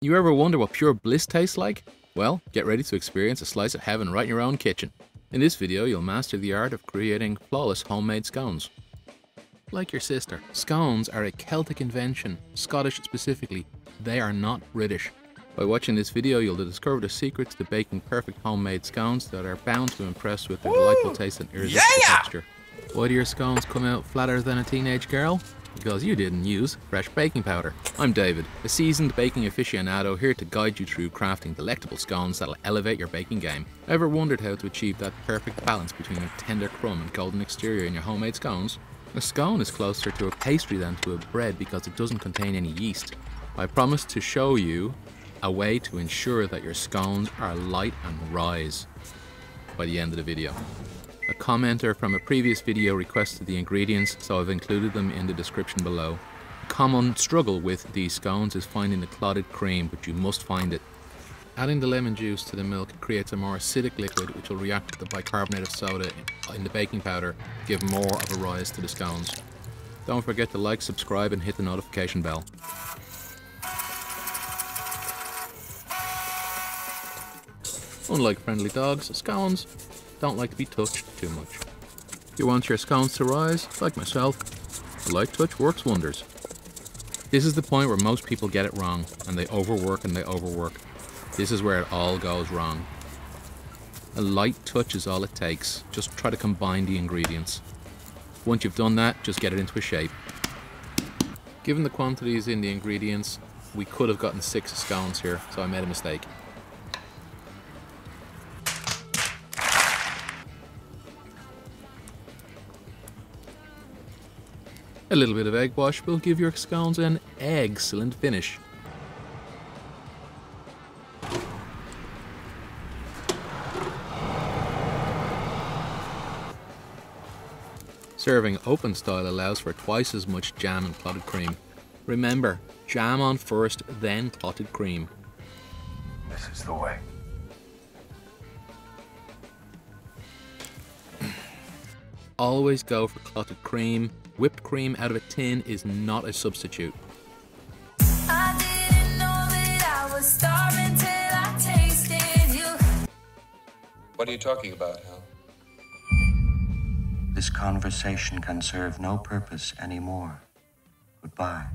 You ever wonder what pure bliss tastes like? Well, get ready to experience a slice of heaven right in your own kitchen. In this video, you'll master the art of creating flawless homemade scones. Like your sister, scones are a Celtic invention, Scottish specifically. They are not British. By watching this video, you'll discover the secret to baking perfect homemade scones that are bound to impress with their delightful taste and irresistible texture. Why do your scones come out flatter than a teenage girl? Because you didn't use fresh baking powder. I'm David, a seasoned baking aficionado here to guide you through crafting delectable scones that'll elevate your baking game. Ever wondered how to achieve that perfect balance between a tender crumb and golden exterior in your homemade scones? A scone is closer to a pastry than to a bread because it doesn't contain any yeast. I promise to show you a way to ensure that your scones are light and rise by the end of the video. A commenter from a previous video requested the ingredients, so I've included them in the description below. A common struggle with these scones is finding the clotted cream, but you must find it. Adding the lemon juice to the milk creates a more acidic liquid which will react with the bicarbonate of soda in the baking powder, give more of a rise to the scones. Don't forget to like, subscribe and hit the notification bell. Unlike friendly dogs, scones don't like to be touched too much. You want your scones to rise? Like myself, a light touch works wonders. This is the point where most people get it wrong, and they overwork and they overwork. This is where it all goes wrong. A light touch is all it takes. Just try to combine the ingredients. Once you've done that, just get it into a shape. Given the quantities in the ingredients, we could have gotten 6 scones here, so I made a mistake. A little bit of egg wash will give your scones an excellent finish. Serving open style allows for twice as much jam and clotted cream. Remember, jam on first, then clotted cream. This is the way. Always go for clotted cream. Whipped cream out of a tin is not a substitute. I didn't know that I was starving till I tasted you. What are you talking about, Hal? This conversation can serve no purpose anymore. Goodbye.